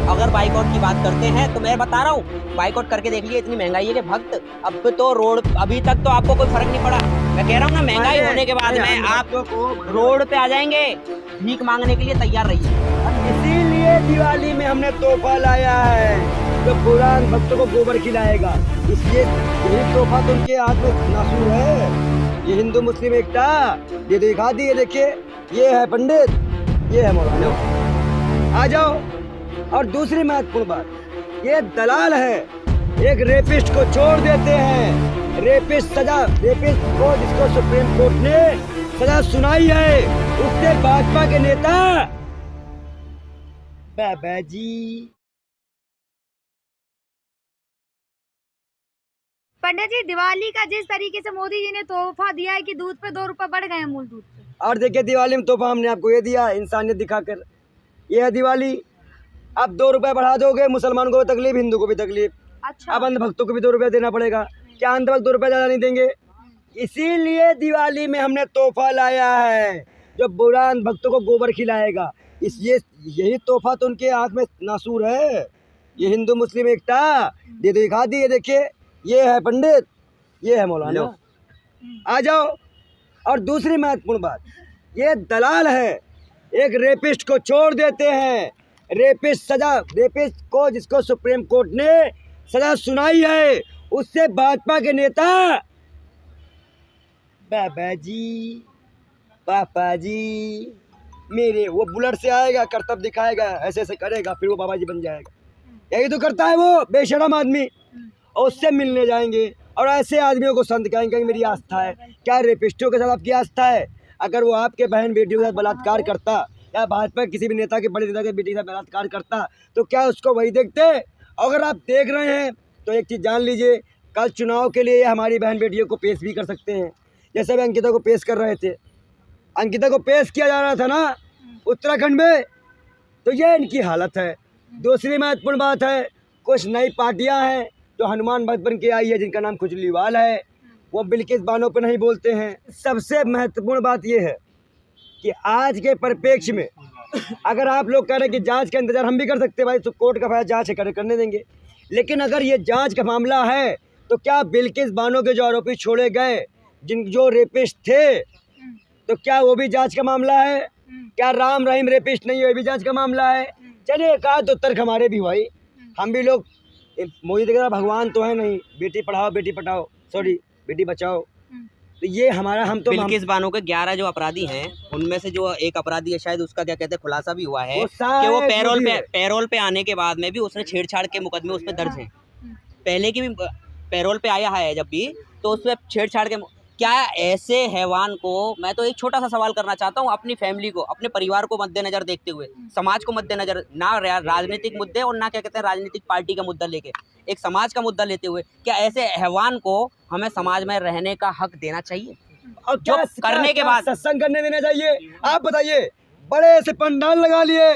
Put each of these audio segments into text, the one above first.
अगर बाइकआउट की बात करते हैं तो मैं बता रहा हूँ, बाइकआउट करके देख लिए, इतनी महंगाई है कि भक्त अब तो रोड, अभी तक तो आपको कोई फर्क नहीं पड़ा। मैं कह रहा हूँ ना, महंगाई होने के बाद में आप रोड पे आ जाएंगे, भीख मांगने के लिए तैयार रहिए। इसीलिए दिवाली में हमने तोहफा लाया है जो पुरान भक्तों को गोबर खिलाएगा। इसलिए यही तोहफा तो उनके हाथ में नासूर है। ये हिंदू मुस्लिम एकता, ये दिखा दी, ये देखिए, ये है पंडित, ये है मौलाना। आ जाओ। और दूसरी महत्वपूर्ण बात, ये दलाल है, एक रेपिस्ट को छोड़ देते हैं। रेपिस्ट को जिसको सुप्रीम कोर्ट ने सजा सुनाई है, उससे भाजपा के नेता बाबा जी। पंडित जी, दिवाली का जिस तरीके से मोदी जी ने तोहफा दिया है कि दूध पे 2 रुपए बढ़ गए हैं, मूल दूध पे। और देखिए, दिवाली में तोहफा हमने आपको ये दिया, इंसानियत दिखाकर। ये है दिवाली। अब 2 रुपए बढ़ा दोगे, मुसलमान को भी तकलीफ, हिंदू को भी तकलीफ। अच्छा। अब अंध भक्तों को भी 2 रुपए देना पड़ेगा। क्या अंध भक्त 2 रुपए ज्यादा नहीं देंगे? इसीलिए दिवाली में हमने तोहफा लाया है जो बुरा अंध भक्तों को गोबर खिलाएगा। इसलिए यही तोहफा तो उनके हाथ में नासूर है। ये हिंदू मुस्लिम एकता, ये दिखा दी, ये देखिए, ये है पंडित, ये है मौलाना। आ जाओ। और दूसरी महत्वपूर्ण बात, ये दलाल है, एक रेपिस्ट को छोड़ देते हैं। रेपिस्ट को जिसको सुप्रीम कोर्ट ने सजा सुनाई है, उससे भाजपा के नेता बाबा जी, पापा जी मेरे, वो बुलेट से आएगा, करतब दिखाएगा, ऐसे ऐसे करेगा, फिर वो बाबा जी बन जाएगा। यही तो करता है वो बेशरम आदमी। और उससे मिलने जाएंगे और ऐसे आदमियों को संत कहेंगे मेरी आस्था है। क्या रेपिस्टों के साथ आपकी आस्था है? अगर वो आपके बहन बेटियों के साथ बलात्कार करता, या भाजपा किसी भी नेता के, बड़े नेता के बेटी के साथ बलात्कार करता, तो क्या उसको वही देखते? अगर आप देख रहे हैं तो एक चीज़ जान लीजिए, कल चुनाव के लिए हमारी बहन बेटियों को पेश भी कर सकते हैं। जैसे भी अंकिता को पेश कर रहे थे, अंकिता को पेश किया जा रहा था ना उत्तराखंड में, तो ये इनकी हालत है। दूसरी महत्वपूर्ण बात है, कुछ नई पार्टियां हैं जो हनुमान भक्त बन के आई है, जिनका नाम खुजलीवाल है, वो बिल्किस बानो पे नहीं बोलते हैं। सबसे महत्वपूर्ण बात ये है कि आज के परिप्रेक्ष्य में अगर आप लोग कह रहे हैं कि जांच का इंतजार हम भी कर सकते हैं, भाई तो कोर्ट का फैसला जांच है, करने देंगे। लेकिन अगर ये जांच का मामला है तो क्या बिल्किस बानो के जो आरोपी छोड़े गए, जो रेपिस्ट थे, तो क्या वो भी जांच का मामला है? क्या राम रहीम रेपिस्ट नहीं है, वो भी जांच का मामला है? चलिए एक आध तर्क हमारे भी भाई, हम भी लोग मोदी की तरह भगवान तो है नहीं, बेटी पढ़ाओ बेटी पटाओ, सॉरी बेटी बचाओ। तो ये हमारा, हम तो बिल्किस बानो के 11 जो अपराधी हैं, उनमें से जो एक अपराधी है, शायद उसका क्या कहते हैं खुलासा भी हुआ है कि वो पैरोल पे आने के बाद में भी उसने छेड़छाड़ के मुकदमे उस पर दर्ज हैं। पहले की भी पैरोल पे आया है जब भी, तो उस पर छेड़छाड़ के। क्या ऐसे हैवान को, मैं तो एक छोटा सा सवाल करना चाहता हूँ, अपनी फैमिली को, अपने परिवार को मद्देनजर देखते हुए, समाज को मद्देनजर, ना राजनीतिक मुद्दे और ना क्या कहते हैं राजनीतिक पार्टी का मुद्दा लेके, एक समाज का मुद्दा लेते हुए, क्या ऐसे हैवान को हमें समाज में रहने का हक देना चाहिए? और क्या करने के बाद सत्संग करने देना चाहिए? आप बताइए। बड़े से पंडाल लगा लिए,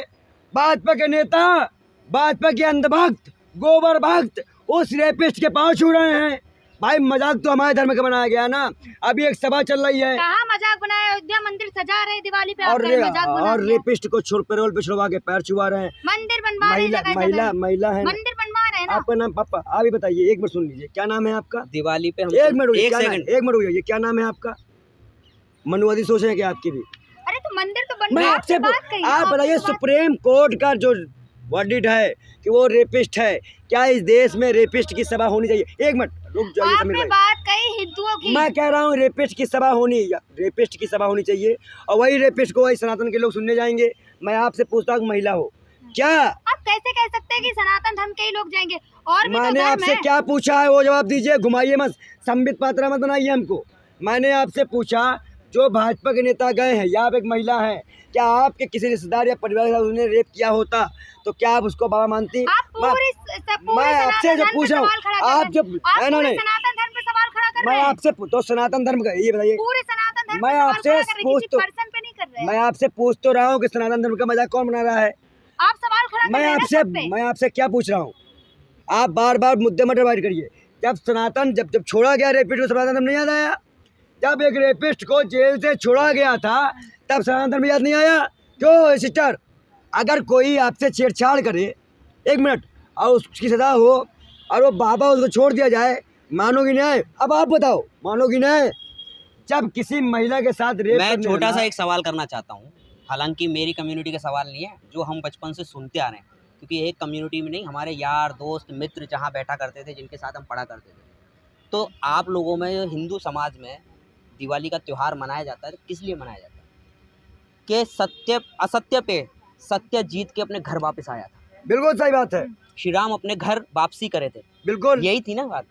भाजपा के नेता, भाजपा के अंधभक्त, गोबर भक्त उस रेपिस्ट के पांव छू रहे हैं। भाई मजाक तो हमारे धर्म का बनाया गया ना। अभी एक सभा चल रही है, कहाँ मजाक बनाया? अयोध्या मंदिर सजा रहे दिवाली पे, और रेपिस्ट को पैरोल पे छुड़वा के पैर छुआ रहे हैं। मंदिर बनवा रहे हैं, महिला है, मंदिर बनवा रहे हैं ना। आपका नाम पापा, आप ही बताइए, एक मिनट सुन लीजिए, क्या नाम है आपका? दिवाली पे हम एक मिनट रुकिए, क्या नाम है आपका? मनुवादी सोच है क्या आपकी भी? अरे तो मंदिर तो बनवा, मैं आपसे आप बताइए, सुप्रीम कोर्ट का जो वर्डिक्ट है कि वो रेपिस्ट है, क्या इस देश में रेपिस्ट की सभा होनी चाहिए? एक मिनट रुक जाइए समीर भाई, बात कही हिंदुओं की, मैं कह रहा हूँ रेपिस्ट की सभा होनी चाहिए, और वही रेपिस्ट को वही सनातन के लोग सुनने जाएंगे। मैं आपसे पूछता हूँ, महिला हो क्या? आप कैसे कह सकते हैं कि सनातन धर्म के ही लोग जाएंगे? और भी मैंने आपसे क्या पूछा है वो जवाब दीजिए, घुमाइए मत, संबित पात्रा मत बनाइए हमको। मैंने आपसे पूछा, जो भाजपा के नेता गए हैं, या आप एक महिला हैं, क्या आपके किसी रिश्तेदार या परिवार के साथ उसने रेप किया होता तो क्या आप उसको बाबा मानती? मैं आपसे जो पूछ रहा हूँ, आप जब मैं आपसे तो सनातन धर्म का ये बताइए, मैं आपसे पूछ तो रहा हूँ कि सनातन धर्म का मजाक कौन बना रहा है? आप सवाल खड़ा मैं आपसे क्या पूछ रहा हूँ? आप बार बार मुद्दे मत डिवाइड करिए। जब छोड़ा गया रेपिस्ट को, सनातन धर्म नहीं याद आया? जब एक रेपिस्ट को जेल से छोड़ा गया था तब सनातन धर्म याद नहीं आया? क्यों सिस्टर? अगर कोई आपसे छेड़छाड़ करे 1 मिनट, और उसकी सजा हो और वो बाबा उसको छोड़ दिया जाए, मानोगी न्याय? अब आप बताओ, मानोगी न्याय? जब किसी महिला के साथ रेप मैं करने छोटा वाला- सा एक सवाल करना चाहता हूँ, हालांकि मेरी कम्युनिटी का सवाल नहीं है, जो हम बचपन से सुनते आ रहे हैं, क्योंकि एक कम्युनिटी में नहीं, हमारे यार दोस्त मित्र जहाँ बैठा करते थे, जिनके साथ हम पढ़ा करते थे। तो आप लोगों में, हिंदू समाज में दिवाली का त्यौहार मनाया जाता है, किस लिए मनाया जाता है? कि सत्य असत्य पे सत्य जीत के अपने घर वापस आया था। बिल्कुल सही बात है, श्री राम अपने घर वापसी करे थे, बिल्कुल यही थी ना बात।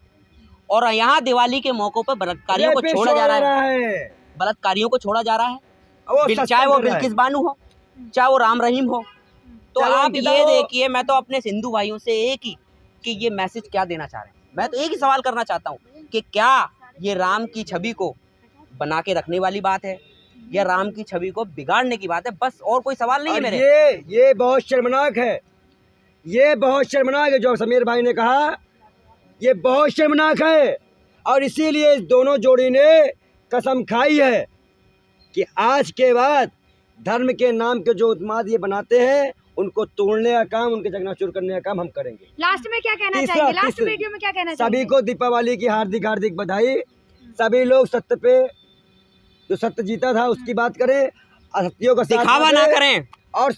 और यहाँ दिवाली के मौकों पर बलात्कारियों को रेपिस्ट छोड़ा जा रहा है, है। बलात्कारियों को छोड़ा जा रहा है, वो चाहे वो सत्संग कर रहा है। बिल्किस बानू हो, चाहे वो राम रहीम हो। तो चाहे आप अंकिता ये हो। देखिए, मैं तो अपने हिंदू भाइयों से एक ही कि ये मैसेज क्या देना चाह रहे हैं, मैं तो एक ही सवाल करना चाहता हूँ कि क्या ये राम की छवि को बना के रखने वाली बात है या राम की छवि को बिगाड़ने की बात है? बस और कोई सवाल नहीं है और मेरे। ये बहुत शर्मनाक है, ये बहुत शर्मनाक है जो समीर भाई ने कहा, ये बहुत शर्मनाक है। और इसीलिए इस दोनों जोड़ी ने कसम खाई है कि आज के बाद धर्म के नाम के जो उत्माद ये बनाते हैं, उनको तोड़ने का काम, उनके चकनाचूर करने का काम हम करेंगे। लास्ट में क्या कहना तीसरा- चाहेंगे? लास्ट तीसरा- वीडियो में क्या कहना सभी चाहेंगे? को दीपावली की हार्दिक हार्दिक बधाई। सभी लोग सत्य पे, जो सत्य जीता था उसकी बात करें, असत्यों का साथ दिखावा ना दें। करें। और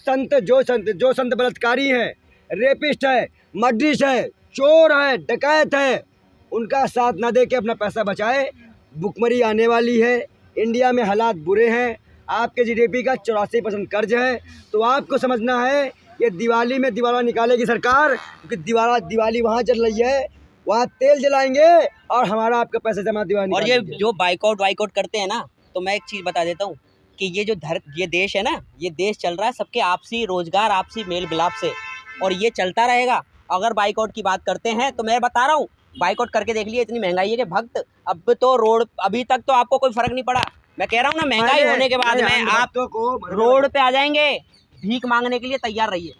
जो संत बलात्कारी हैं, रेपिस्ट है, मर्डरिस्ट है, चोर है, डकैत है, उनका साथ ना दे के अपना पैसा बचाए। भुखमरी आने वाली है, इंडिया में हालात बुरे हैं, आपके जीडीपी का 84% कर्ज है। तो आपको समझना है, ये दिवाली में दिवाला निकालेगी सरकार, क्योंकि दिवाली वहाँ चल रही है, वहाँ तेल जलाएंगे और हमारा आपका पैसा जमा दिवाली। और ये जो बाइकआउट करते हैं ना, तो मैं एक चीज़ बता देता हूँ कि ये देश है ना, ये देश चल रहा है सबके आपसी रोजगार, आपसी मेल मिलाप से, और ये चलता रहेगा। अगर बाइकआउट की बात करते हैं तो मैं बता रहा हूँ, बाइकआउट करके देख लिए, इतनी महंगाई है कि भक्त, अब तो रोड, अभी तक तो आपको कोई फर्क नहीं पड़ा। मैं कह रहा हूँ ना, महंगाई होने के बाद में आप रोड पे आ जाएंगे, भीख मांगने के लिए तैयार रहिए।